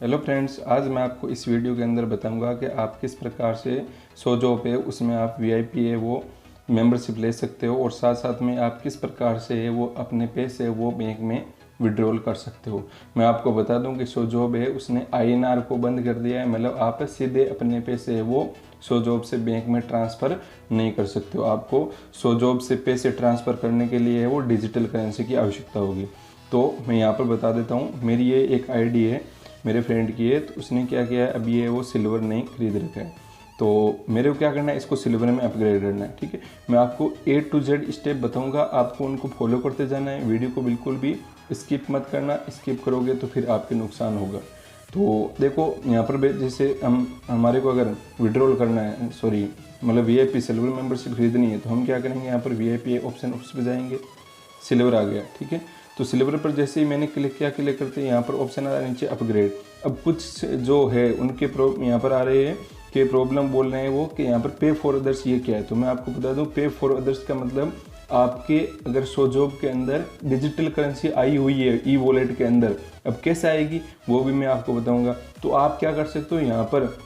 Hello friends, आज मैं आपको इस वीडियो के अंदर बताऊंगा कि आप किस प्रकार से सोजॉब है उसमें आप वीआईपी है वो मेंबरशिप ले सकते हो और साथ साथ में आप किस प्रकार से है वो अपने पैसे वो बैंक में विड्रॉल कर सकते हो। मैं आपको बता दूं कि सोजॉब है उसने आईएनआर को बंद कर दिया है, मतलब आप सीधे अपने पैसे है वो सोजॉब से बैंक में ट्रांसफ़र नहीं कर सकते हो। आपको सोजॉब से पैसे ट्रांसफ़र करने के लिए है वो डिजिटल करेंसी की आवश्यकता होगी। तो मैं यहाँ पर बता देता हूँ, मेरी ये एक आईडी है मेरे फ्रेंड की है, तो उसने क्या किया है, अभी ये वो सिल्वर नहीं खरीद रखा है, तो मेरे को क्या करना है, इसको सिल्वर में अपग्रेड करना है। ठीक है, मैं आपको A to Z स्टेप बताऊंगा, आपको उनको फॉलो करते जाना है। वीडियो को बिल्कुल भी स्किप मत करना, स्किप करोगे तो फिर आपके नुकसान होगा। तो देखो यहाँ पर जैसे हमारे को अगर विड्रॉल करना है, सॉरी मतलब VIP सिल्वर मेंबरशिप खरीदनी है, तो हम क्या करेंगे, यहाँ पर VIP ऑप्शन उस पर जाएंगे, सिल्वर आ गया। ठीक है, तो सिल्वर पर जैसे ही मैंने क्लिक किया, क्लिक करते हैं यहाँ पर ऑप्शन आ रहा है नीचे अपग्रेड। अब कुछ जो है उनके यहाँ पर आ रहे हैं कि प्रॉब्लम बोल रहे हैं वो कि यहाँ पर पे फॉर अदर्स ये क्या है। तो मैं आपको बता दूँ, पे फॉर अदर्स का मतलब आपके अगर सोजॉब के अंदर डिजिटल करेंसी आई हुई है ई वॉलेट के अंदर, अब कैसे आएगी वो भी मैं आपको बताऊँगा। तो आप क्या कर सकते हो, यहाँ पर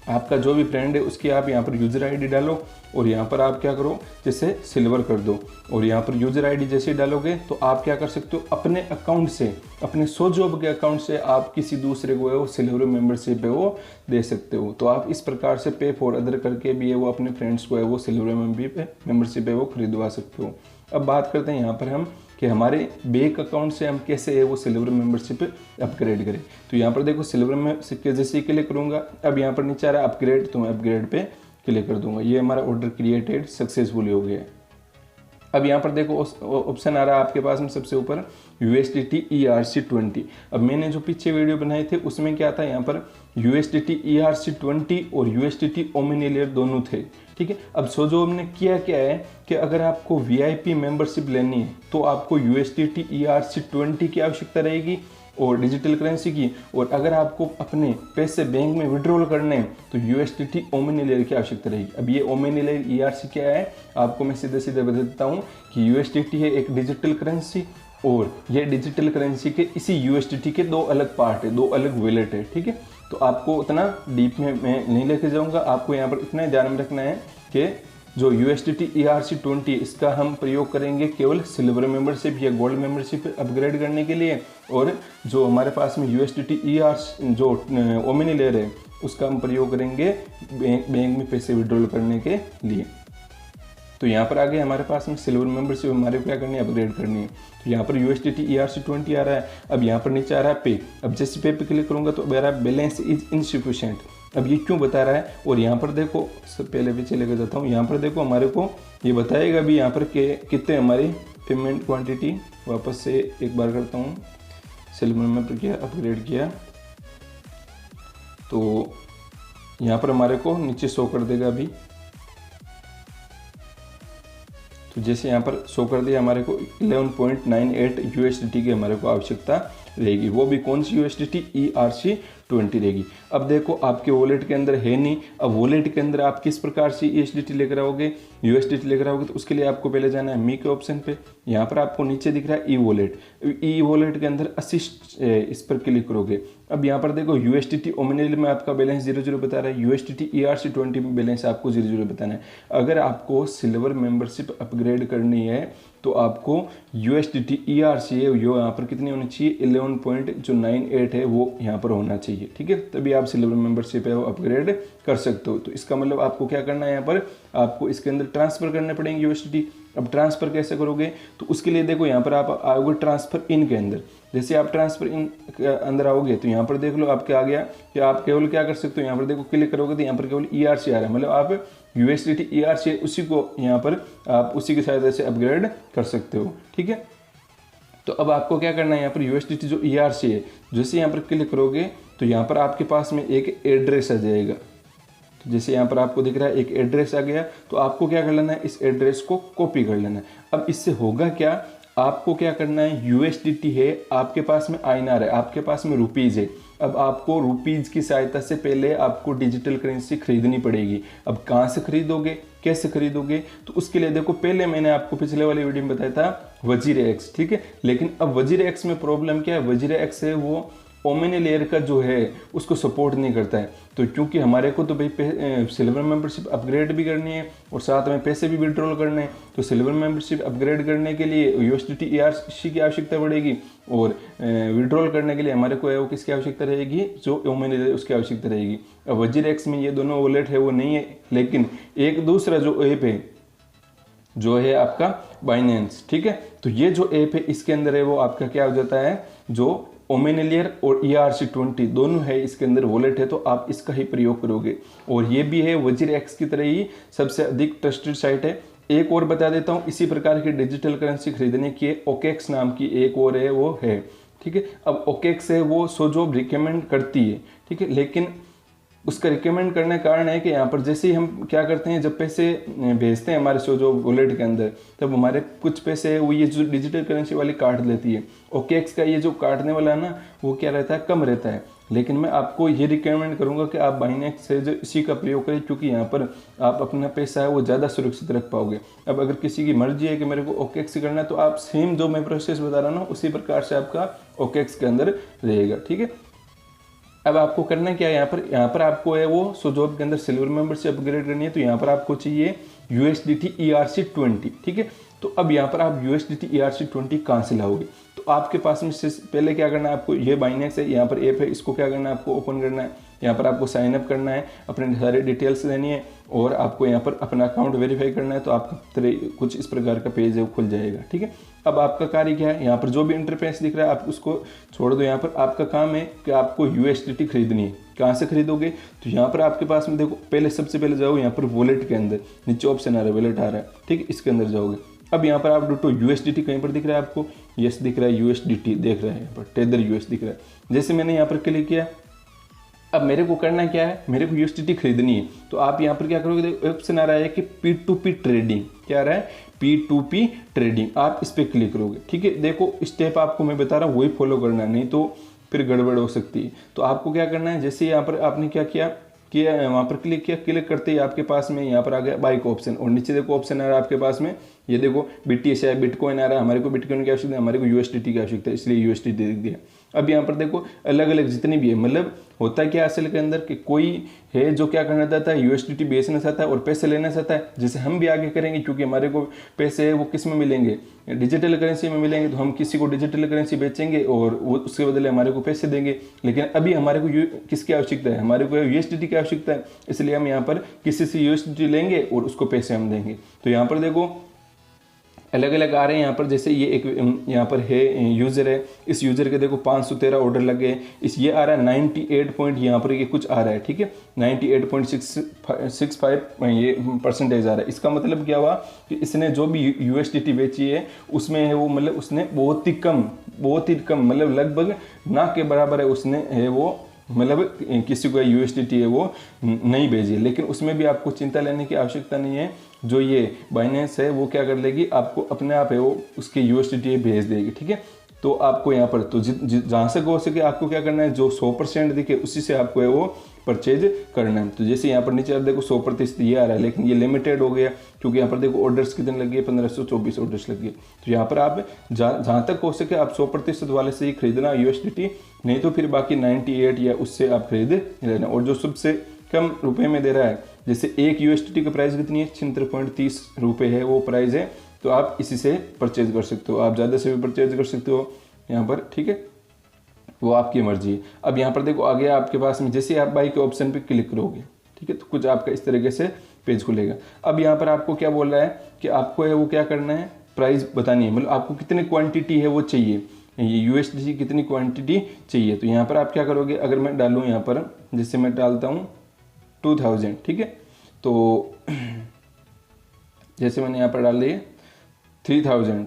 आपका जो भी फ्रेंड है उसकी आप यहाँ पर यूज़र आईडी डालो और यहाँ पर आप क्या करो, जैसे सिल्वर कर दो और यहाँ पर यूज़र आईडी जैसे डालोगे तो आप क्या कर सकते हो, अपने अकाउंट से, अपने सोजॉब के अकाउंट से आप किसी दूसरे को है वो सिल्वर मेंबरशिप है वो दे सकते हो। तो आप इस प्रकार से पे फॉर अदर करके भी है वो अपने फ्रेंड्स को है वो सिल्वर मेंबरशिप है वो खरीदवा सकते हो। अब बात करते हैं यहाँ पर हम कि हमारे बैंक अकाउंट से हम कैसे है वो सिल्वर मेंबरशिप अपग्रेड करें। तो यहाँ पर देखो सिल्वर में जैसे ही क्लिक करूँगा, अब यहाँ पर नीचे आ रहा है अपग्रेड, तो मैं अपग्रेड पे क्लिक कर दूंगा। ये हमारा ऑर्डर क्रिएटेड सक्सेसफुली हो गया है। अब यहाँ पर देखो ऑप्शन आ रहा है आपके पास में सबसे ऊपर USDT ERC20। अब मैंने जो पीछे वीडियो बनाए थे उसमें क्या था, यहाँ पर USDT ERC20 और USDT ओमिनी लेयर दोनों थे। ठीक है, अब सोजॉब ने किया क्या है कि अगर आपको VIP मेंबरशिप लेनी है तो आपको USDT ERC20 की आवश्यकता रहेगी और डिजिटल करेंसी की, और अगर आपको अपने पैसे बैंक में विड्रॉल करने हैं तो USDT ओमिनी लेयर की आवश्यकता रहेगी। अब ये ओमिनी लेयर ERC क्या है, आपको मैं सीधे सीधे बता देता हूँ कि USDT है एक डिजिटल करेंसी और ये डिजिटल करेंसी के इसी USDT के दो अलग पार्ट है, दो अलग वॉलेट है। ठीक है, तो आपको उतना डीप में मैं नहीं लेके जाऊँगा, आपको यहाँ पर इतना ध्यान में रखना है कि जो USDT ERC20 इसका हम प्रयोग करेंगे केवल सिल्वर मेंबरशिप या गोल्ड मेंबरशिप अपग्रेड करने के लिए, और जो हमारे पास में USDT ERC जो ओमिनी लेयर है उसका हम प्रयोग करेंगे बैंक में पैसे विड्रॉल करने के लिए। तो यहाँ पर आगे हमारे पास में सिल्वर मेंबरशिप हमारे को क्या करनी है, अपग्रेड करनी है। तो यहाँ पर USDT ERC20 आ रहा है। अब यहाँ पर नीचे आ रहा है पे। अब जैसे पे पे क्लिक करूँगा तो मेरा बैलेंस इज इनसफिशिएंट। अब ये क्यों बता रहा है, और यहाँ पर देखो पहले पीछे लेकर जाता हूँ, यहाँ पर देखो हमारे को ये बताएगा भी यहाँ पर कितने हमारी पेमेंट क्वांटिटी। वापस से एक बार करता हूँ, सिल्वर में पर किया अपग्रेड किया तो यहाँ पर हमारे को नीचे शो कर देगा अभी। तो जैसे यहाँ पर शो कर दिया, हमारे को 11.98 USDT की हमारे को आवश्यकता रहेगी, वो भी कौन सी USDT ERC20 रहेगी। अब देखो आपके वॉलेट के अंदर है नहीं, अब वॉलेट के अंदर आप किस प्रकार से USDT लेकर आओगे, USDT लेकर आओगे, तो उसके लिए आपको पहले जाना है मी के ऑप्शन पे। यहाँ पर आपको नीचे दिख रहा है ई वॉलेट के अंदर असिस्ट, इस पर क्लिक करोगे। अब यहाँ पर देखो USDT ओमिनी में आपका बैलेंस 00 बता रहा है, USDT ERC20 में बैलेंस आपको 00 बताना है। अगर आपको सिल्वर मेंबरशिप अपग्रेड करनी है तो आपको USDT ERC है जो यहाँ पर कितनी होनी चाहिए, 11.98 है वो यहाँ पर होना चाहिए। ठीक है, तभी आप सिल्वर मेंबरशिप है वो अपग्रेड कर सकते हो। तो इसका मतलब आपको क्या करना है, यहाँ पर आपको इसके अंदर ट्रांसफ़र करने पड़ेंगे USDT। अब ट्रांसफ़र कैसे करोगे, तो उसके लिए देखो यहाँ पर आप आओगे ट्रांसफ़र इन के अंदर। जैसे आप ट्रांसफ़र इन के अंदर आओगे तो यहाँ पर देख लो आपके आ गया कि आप केवल क्या कर सकते हो, यहाँ पर देखो क्लिक करोगे तो यहाँ पर केवल ERC आ रहा है, मतलब आप USDT ERC उसी को यहाँ पर आप उसी की सहायता से अपग्रेड कर सकते हो। ठीक है, तो अब आपको क्या करना है, यहाँ पर USDT जो ERC है जैसे यहाँ पर क्लिक करोगे तो यहाँ पर आपके पास में एक एड्रेस आ जाएगा। तो जैसे यहाँ पर आपको दिख रहा है एक एड्रेस आ गया, तो आपको क्या कर लेना है, इस एड्रेस को कॉपी कर लेना है। अब इससे होगा क्या, आपको क्या करना है, USDT है आपके पास में INR है, आपके पास में रुपीज़ है। अब आपको रुपीज़ की सहायता से पहले आपको डिजिटल करेंसी खरीदनी पड़ेगी। अब कहाँ से खरीदोगे, कैसे खरीदोगे, तो उसके लिए देखो पहले मैंने आपको पिछले वाले वीडियो में बताया था वजीर एक्स। ठीक है, लेकिन अब वजीर एक्स में प्रॉब्लम क्या है, वजीर एक्स है वो ओमिनी लेयर का जो है उसको सपोर्ट नहीं करता है। तो क्योंकि हमारे को तो भाई सिल्वर मेंबरशिप अपग्रेड भी करनी है और साथ में पैसे भी विड्रॉल करने हैं, तो सिल्वर मेंबरशिप अपग्रेड करने के लिए USDT ERC की आवश्यकता पड़ेगी और विड्रॉल करने के लिए हमारे को वो किसकी आवश्यकता रहेगी, जो ओमिनी लेयर उसकी आवश्यकता रहेगी। अब WZirX में ये दोनों वॉलेट है वो नहीं है, लेकिन एक दूसरा जो ऐप है जो है आपका बाइनेंस, ठीक है। तो ये जो ऐप है इसके अंदर है वो आपका क्या हो जाता है, जो ओमिनी लेयर और ERC20 दोनों है इसके अंदर वॉलेट है, तो आप इसका ही प्रयोग करोगे। और ये भी है WZirX की तरह ही सबसे अधिक ट्रस्टेड साइट है। एक और बता देता हूँ, इसी प्रकार की डिजिटल करेंसी खरीदने की OKX नाम की एक और है वो है, ठीक है। अब OKX है वो सोजोब रिकमेंड करती है, ठीक है, लेकिन उसका रिकमेंड करने का कारण है कि यहाँ पर जैसे ही हम क्या करते हैं, जब पैसे भेजते हैं हमारे जो वॉलेट के अंदर, तब हमारे कुछ पैसे वो ये जो डिजिटल करेंसी वाली काट लेती है। OKX का ये जो काटने वाला है ना वो क्या रहता है, कम रहता है। लेकिन मैं आपको ये रिकमेंड करूंगा कि आप बाइनेंस से जो इसी का प्रयोग करें, क्योंकि यहाँ पर आप अपना पैसा है वो ज़्यादा सुरक्षित रख पाओगे। अब अगर किसी की मर्जी है कि मेरे को OKX से करना है, तो आप सेम जो मैं प्रोसेस बता रहा हूँ उसी प्रकार से आपका OKX के अंदर रहेगा, ठीक है। अब आपको करना क्या है, यहाँ पर आपको है वो सोजोब के अंदर सिल्वर मेंबरशिप अपग्रेड करनी है, तो यहाँ पर आपको चाहिए USDT ERC20, ठीक है। तो अब यहाँ पर आप USDT ERC20 कहाँ से लाओगे, तो आपके पास में से पहले क्या करना है, आपको ये बाइनेंस है, यहाँ पर ऐप है, इसको क्या करना है, आपको ओपन करना है। यहाँ पर आपको साइन अप करना है, अपने सारे डिटेल्स देनी है और आपको यहाँ पर अपना अकाउंट वेरीफाई करना है। तो आपका कुछ इस प्रकार का पेज है वो खुल जाएगा, ठीक है। अब आपका कार्य क्या है, यहाँ पर जो भी इंटरफेस दिख रहा है आप उसको छोड़ दो। यहाँ पर आपका काम है कि आपको USDT खरीदनी है। कहाँ से खरीदोगे, तो यहाँ पर आपके पास में देखो, पहले सबसे पहले जाओ यहाँ पर वॉलेट के अंदर, नीचे ऑप्शन आ रहा है वॉलेट आ रहा है, ठीक है, इसके अंदर जाओगे। अब यहाँ पर आप डूटो USDT कहीं पर दिख रहा है आपको, यस दिख रहा है, USDT देख रहा है, यहाँ पर टेदर US दिख रहा है। जैसे मैंने यहाँ पर क्लिक किया, अब मेरे को करना क्या है, मेरे को USDT खरीदनी है। तो आप यहाँ पर क्या करोगे, ऑप्शन आ रहा है कि P2P ट्रेडिंग, क्या आ रहा है, P2P ट्रेडिंग, आप इस पर क्लिक करोगे, ठीक है। देखो स्टेप आपको मैं बता रहा हूँ वही फॉलो करना है, नहीं तो फिर गड़बड़ हो सकती है। तो आपको क्या करना है, जैसे यहाँ पर आपने क्या किया वहाँ पर क्लिक किया, क्लिक करते ही आपके पास में यहाँ पर आ गया बाई का ऑप्शन, और नीचे देखो ऑप्शन आ रहा है आपके पास में, ये देखो BTC है, बिटकॉइन आ रहा है। हमारे को बिटकॉइन की आवश्यकता है, हमारे को USDT की आवश्यकता है, इसलिए USDT दे दिया। अब यहाँ पर देखो अलग अलग जितनी भी है, मतलब होता है क्या असल के अंदर कि कोई है जो क्या करना चाहता है, USDT बेचना चाहता है और पैसे लेना चाहता है, जैसे हम भी आगे करेंगे, क्योंकि हमारे को पैसे वो किस में मिलेंगे, डिजिटल करेंसी में मिलेंगे। तो हम किसी को डिजिटल करेंसी बेचेंगे और वो उसके बदले हमारे को पैसे देंगे। लेकिन अभी हमारे को किसकी आवश्यकता है, हमारे को USDT की आवश्यकता है, इसलिए हम यहाँ पर किसी से USDT लेंगे और उसको पैसे हम देंगे। तो यहाँ पर देखो अलग अलग आ रहे हैं यहाँ पर, जैसे ये एक यहाँ पर है यूज़र है, इस यूज़र के देखो 513 ऑर्डर लगे, इस ये आ रहा है 98 पॉइंट, यहाँ पर ये कुछ आ रहा है, ठीक है, 98.65 ये परसेंटेज आ रहा है। इसका मतलब क्या हुआ कि इसने जो भी USDT बेची है उसमें है वो, मतलब उसने बहुत ही कम मतलब लगभग ना के बराबर है उसने है वो, मतलब किसी को USDT है वो नहीं भेजी। लेकिन उसमें भी आपको चिंता लेने की आवश्यकता नहीं है, जो ये बाइनेंस है वो क्या कर लेगी, आपको अपने आप है वो उसके USDT भेज देगी, ठीक है। तो आपको यहाँ पर तो जहाँ से हो सके आपको क्या करना है, जो 100% दिखे उसी से आपको है वो परचेज करना है। तो जैसे यहाँ पर नीचे आप देखो 100% ये आ रहा है, लेकिन ये लिमिटेड हो गया, क्योंकि यहाँ पर देखो ऑर्डर्स कितने लग गए, 1524 ऑर्डर्स लग गए। तो यहाँ पर आप जहाँ तक हो सके आप 100% वाले से ही खरीदना USDT, नहीं तो फिर बाकी 98 या उससे आप खरीद लेना। और जो सबसे कम रुपए में दे रहा है, जैसे एक USDT का प्राइस कितनी है, 76.30 रुपये है वो प्राइस है, तो आप इसी से परचेज कर सकते हो, आप ज़्यादा से भी परचेज कर सकते हो यहाँ पर, ठीक है, वो आपकी मर्जी है। अब यहाँ पर देखो आ गया आपके पास में, जैसे आप बाई के ऑप्शन पे क्लिक करोगे, ठीक है, तो कुछ आपका इस तरीके से पेज खुलेगा। अब यहाँ पर आपको क्या बोल रहा है कि आपको है वो क्या करना है, प्राइस बतानी है, मतलब आपको कितनी क्वांटिटी है वो चाहिए, ये USDT कितनी क्वांटिटी चाहिए। तो यहाँ पर आप क्या करोगे, अगर मैं डालूँ यहाँ पर, जैसे मैं डालता हूँ 2000, ठीक है, तो जैसे मैंने यहाँ पर डाल दिए 3000,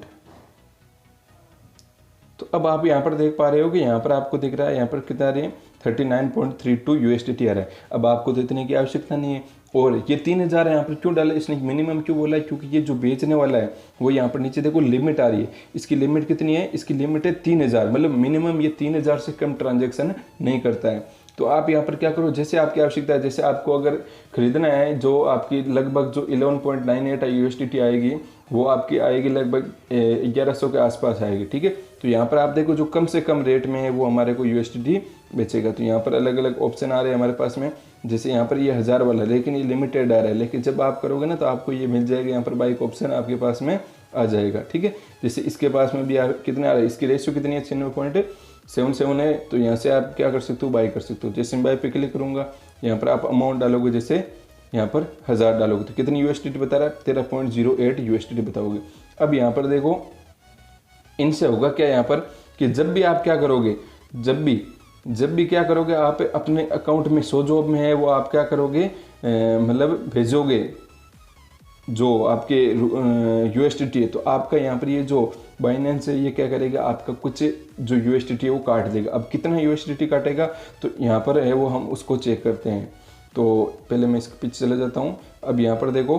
तो अब आप यहाँ पर देख पा रहे हो कि यहाँ पर आपको दिख रहा है यहाँ पर कितना आ रही है, 39.32 USDT आ रहा है। अब आपको तो इतने की आवश्यकता नहीं है, और ये 3000 है यहाँ पर क्यों डाला, इसने मिनिमम क्यों बोला है, क्योंकि ये जो बेचने वाला है वो यहाँ पर नीचे देखो लिमिट आ रही है, इसकी लिमिट कितनी है, इसकी लिमिट है 3000, मतलब मिनिमम ये 3000 से कम ट्रांजेक्शन नहीं करता है। तो आप यहाँ पर क्या करो, जैसे आपकी आवश्यकता है, जैसे आपको अगर खरीदना है जो आपकी लगभग जो 11.98 USDT आएगी, वो आपकी आएगी लगभग 1100 के आसपास आएगी, ठीक है। तो यहाँ पर आप देखो जो कम से कम रेट में है वो हमारे को USDT बेचेगा। तो यहाँ पर अलग अलग ऑप्शन आ रहे हैं हमारे पास में, जैसे यहाँ पर ये 1000 वाला, लेकिन ये लिमिटेड आ रहा है, लेकिन जब आप करोगे ना तो आपको ये मिल जाएगा, यहाँ पर बाई का ऑप्शन आपके पास में आ जाएगा, ठीक है। जैसे इसके पास में भी कितना आ रहा है, इसकी रेशियो कितनी है, 96.77 है। तो यहाँ से आप क्या कर सकते हो, बाई कर सकते हो। जैसे मैं बाई पे क्लिक करूँगा, यहाँ पर आप अमाउंट डालोगे, जैसे यहाँ पर 1000 डालोगे तो कितनी USDT बता रहा है, 13.08 USDT बताओगे। अब यहाँ पर देखो इनसे होगा क्या, यहाँ पर कि जब भी आप क्या करोगे, जब भी क्या करोगे आप अपने अकाउंट में सोजॉब में है वो आप क्या करोगे, मतलब भेजोगे जो आपके USDT है, तो आपका यहाँ पर ये जो बाइनेंस है ये क्या करेगा, आपका कुछ जो USDT है वो काट देगा। अब कितना USDT काटेगा तो यहाँ पर है वो हम उसको चेक करते हैं। तो पहले मैं इसके पीछे चला जाता हूँ। अब यहाँ पर देखो,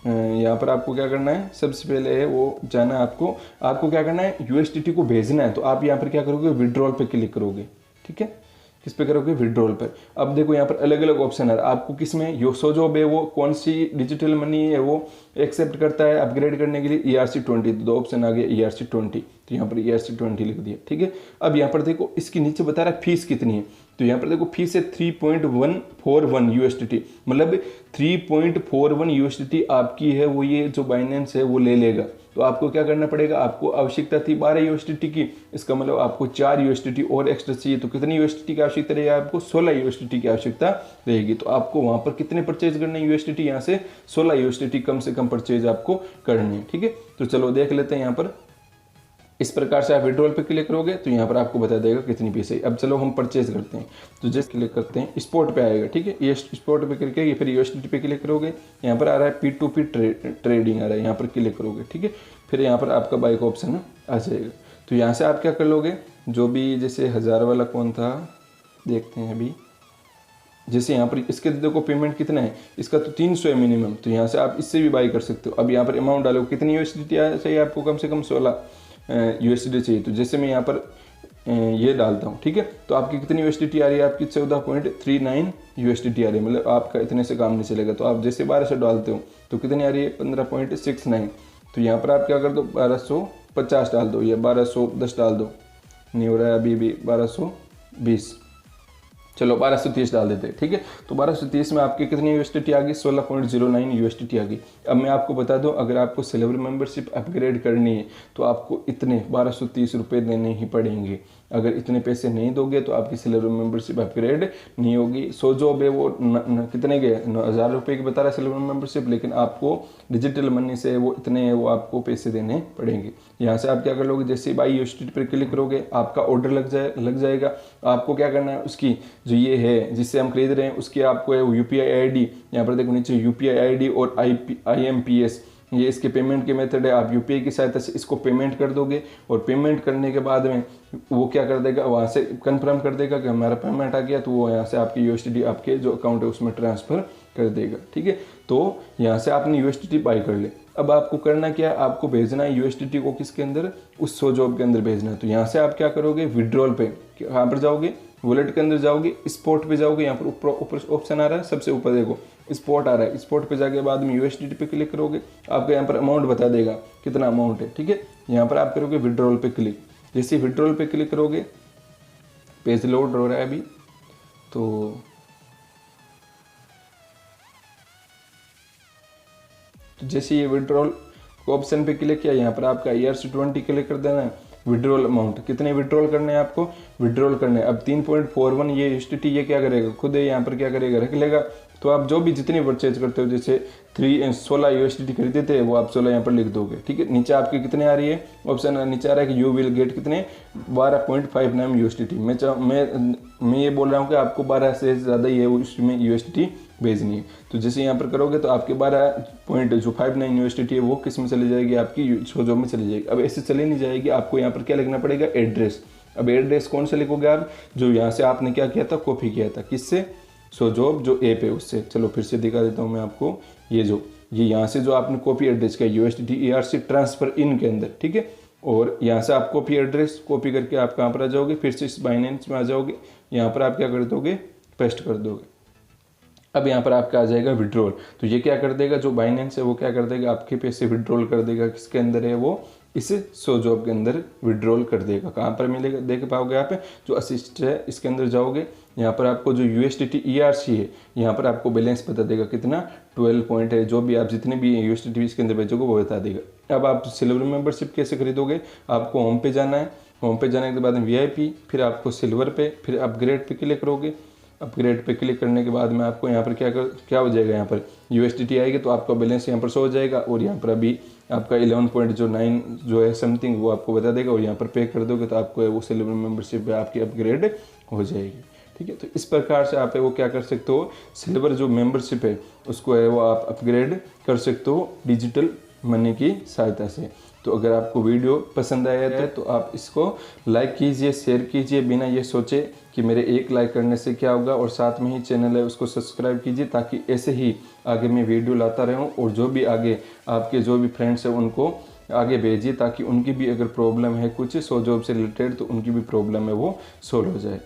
यहाँ पर आपको क्या करना है, सबसे पहले है वो जाना है आपको क्या करना है, USDT को भेजना है। तो आप यहाँ पर क्या करोगे, विड्रॉल पे क्लिक करोगे, ठीक है। किस पे करोगे, विड्रॉल पर। अब देखो यहाँ पर अलग अलग ऑप्शन है, आपको किस में सोजॉब है वो कौन सी डिजिटल मनी है वो एक्सेप्ट करता है अपग्रेड करने के लिए, ERC20। तो 2 ऑप्शन आ गए, ERC20, तो यहाँ पर ERC20 लिख दिया, ठीक है। अब यहाँ पर देखो इसके नीचे बता रहा है फीस कितनी है, तो यहाँ पर देखो फीस है 3.141 USDT, मतलब 3.41 USDT आपकी है वो ये जो बाइनेंस है वो ले लेगा। तो आपको क्या करना पड़ेगा, आपको आवश्यकता थी 12 USDT की, इसका मतलब आपको 4 USDT और एक्स्ट्रा चाहिए। तो कितनी USDT की आवश्यकता रहेगी, आपको 16 USDT की आवश्यकता रहेगी। तो आपको वहां पर कितने परचेज करने USDT, यहाँ से 16 USDT कम से कम परचेज आपको करनी है, ठीक है। तो चलो देख लेते हैं, यहाँ पर इस प्रकार से आप विड्रॉल पे क्लिक करोगे तो यहाँ पर आपको बता देगा कितनी पैसे। अब चलो हम परचेज करते हैं, तो जैसे क्लिक करते हैं स्पॉट पे आएगा, ठीक है। ये स्पॉट पे क्लिक करके फिर USDT पे क्लिक करोगे, यहाँ पर आ रहा है P2P ट्रेडिंग आ रहा है, यहाँ पर क्लिक करोगे, ठीक है। फिर यहाँ पर आपका बाई का ऑप्शन आ जाएगा। तो यहाँ से आप क्या कर लोगे, जो भी जैसे 1000 वाला कौन था देखते हैं अभी, जैसे यहाँ पर इसके देखो पेमेंट कितना है, इसका तो 300 है मिनिमम, तो यहाँ से आप इससे भी बाई कर सकते हो। अब यहाँ पर अमाउंट डालो, कितनी USDT चाहिए आपको, कम से कम 16 USDT चाहिए। तो जैसे मैं यहाँ पर ये डालता हूँ, ठीक है, तो आपकी कितनी USDT आ रही है, आपकी 14.39 USDT आ रही है, मतलब आपका इतने से काम नहीं चलेगा। तो आप जैसे 1200 डालते हो तो कितनी आ रही है, 15.69। तो यहाँ पर आप क्या कर दो, 1250 डाल दो या 1210 डाल दो, नहीं हो रहा है अभी भी 1220, चलो 1230 डाल देते हैं, ठीक है। तो 1230 में आपकी कितनी USDT आ गई, 16.09 USDT आ गई। अब मैं आपको बता दूं, अगर आपको सिल्वर मेंबरशिप अपग्रेड करनी है तो आपको इतने 1230 रुपये देने ही पड़ेंगे। अगर इतने पैसे नहीं दोगे तो आपकी सिल्वर मेंबरशिप अपग्रेड नहीं होगी। सोजॉब है वो कितने के 1000 रुपये की बता रहा है सिल्वर मेंबरशिप, लेकिन आपको डिजिटल मनी से वो इतने हैं वो आपको पैसे देने पड़ेंगे। यहाँ से आप क्या कर लोगे, जैसे बाई USDT पर क्लिक करोगे आपका ऑर्डर लग जाएगा। आपको क्या करना है, उसकी जो ये है जिससे हम खरीद रहे हैं उसकी आपको UPI ID, यहाँ पर देखो नीचे UPI ID और IMPS, ये इसके पेमेंट के मेथड है। आप UPI की सहायता से इसको पेमेंट कर दोगे और पेमेंट करने के बाद में वो क्या कर देगा, वहाँ से कंफर्म कर देगा कि हमारा पेमेंट आ गया, तो वो यहाँ से आपकी USDT आपके जो अकाउंट है उसमें ट्रांसफ़र कर देगा, ठीक है। तो यहाँ से आपने USDT बाई कर ले। अब आपको करना क्या है, आपको भेजना है USDT को किसके अंदर, उस सोजॉब के अंदर भेजना है। तो यहाँ से आप क्या करोगे, विड्रॉल पे कहाँ पर जाओगे, वॉलेट के अंदर जाओगे, स्पॉट पे जाओगे, यहाँ पर ऊपर ऑप्शन आ रहा है, सबसे ऊपर देखो स्पॉट आ रहा है। स्पॉट पे जाके बाद में USDT पे क्लिक करोगे, आपको यहाँ पर अमाउंट बता देगा कितना अमाउंट है, ठीक है। यहाँ पर आप करोगे विड्रॉल पे क्लिक। जैसे विड्रॉल पे क्लिक करोगे, पेज लोड हो रहा है अभी, तो जैसे ये विड्रॉल ऑप्शन पे क्लिक किया, यहाँ पर आपका ERC20 क्लिक कर देना है। विड्रॉल अमाउंट कितने विड्रॉल करने हैं, आपको विड्रॉल करने हैं। अब 3.41 ये USDT ये क्या करेगा, खुद यहाँ पर क्या करेगा, रख लेगा। तो आप जो भी जितनी परचेज करते हो, जैसे 16 USDT खरीदे थे वो आप 16 यहाँ पर लिख दोगे, ठीक है। नीचे आपके कितने आ रही है, ऑप्शन नीचे आ रहा है कि यू विल गेट कितने 12.59 USDT। मैं ये बोल रहा हूँ कि आपको 12 से ज़्यादा ये उसमें USDT भेजनी है। तो जैसे यहाँ पर करोगे तो आपके 12.59 USDT है वो किस में चली जाएगी, आपकी सोजॉब में चली जाएगी। अब ऐसे चली नहीं जाएगी, आपको यहाँ पर क्या लिखना पड़ेगा, एड्रेस। अब एड्रेस कौन सा लिखोगे आप, जो यहाँ से आपने क्या किया था, कॉपी किया था, किससे, सोजॉब जो ऐप है उससे। चलो फिर से दिखा देता हूँ मैं आपको, ये यहाँ से जो आपने कॉपी एड्रेस किया USDT ERC ट्रांसफर इन के अंदर, ठीक है, और यहाँ से आप कॉपी एड्रेस कॉपी करके आप कहाँ पर आ जाओगे, फिर से इस बाइनेंस में आ जाओगे, यहाँ पर आप क्या कर दोगे, पेस्ट कर दोगे। अब यहाँ पर आपका आ जाएगा विड्रॉल। तो ये क्या कर देगा, जो बाइनेंस है वो क्या कर देगा, आपके पैसे विड्रॉल कर देगा। किसके अंदर है वो, इस सोजॉब के अंदर विड्रॉल कर देगा। कहाँ पर मिलेगा देख पाओगे आप, जो असिस्ट है इसके अंदर जाओगे, यहाँ पर आपको जो USDT ERC है यहाँ पर आपको बैलेंस बता देगा कितना 12 पॉइंट है। जो भी आप जितने भी USDT इसके अंदर भेजोगे वो बता देगा। अब आप सिल्वर मेंबरशिप कैसे खरीदोगे, आपको होम पे जाना है, होम पे जाने के बाद में VIP, फिर आपको सिल्वर पे, फिर अपग्रेड पे क्लिक करोगे। अपग्रेड पे क्लिक करने के बाद में आपको यहाँ पर क्या हो जाएगा, यहाँ पर USDT आएगी तो आपका बैलेंस यहाँ पर शो हो जाएगा। और यहाँ पर अभी आपका 11.9 जो है समथिंग वो आपको बता देगा, और यहाँ पर पे कर दोगे तो आपको वो सिल्वर मेंबरशिप आपकी अपग्रेड हो जाएगी। ठीक है, तो इस प्रकार से आप वो क्या कर सकते हो, सिल्वर जो मेंबरशिप है उसको है वो आप अपग्रेड कर सकते हो डिजिटल मनी की सहायता से। तो अगर आपको वीडियो पसंद आया है तो आप इसको लाइक कीजिए, शेयर कीजिए, बिना ये सोचे कि मेरे एक लाइक करने से क्या होगा, और साथ में ही चैनल है उसको सब्सक्राइब कीजिए, ताकि ऐसे ही आगे मैं वीडियो लाता रहूं। और जो भी आगे आपके जो भी फ्रेंड्स हैं उनको आगे भेजिए, ताकि उनकी भी अगर प्रॉब्लम है कुछ सोजॉब से रिलेटेड तो उनकी भी प्रॉब्लम है वो सोल्व हो जाए।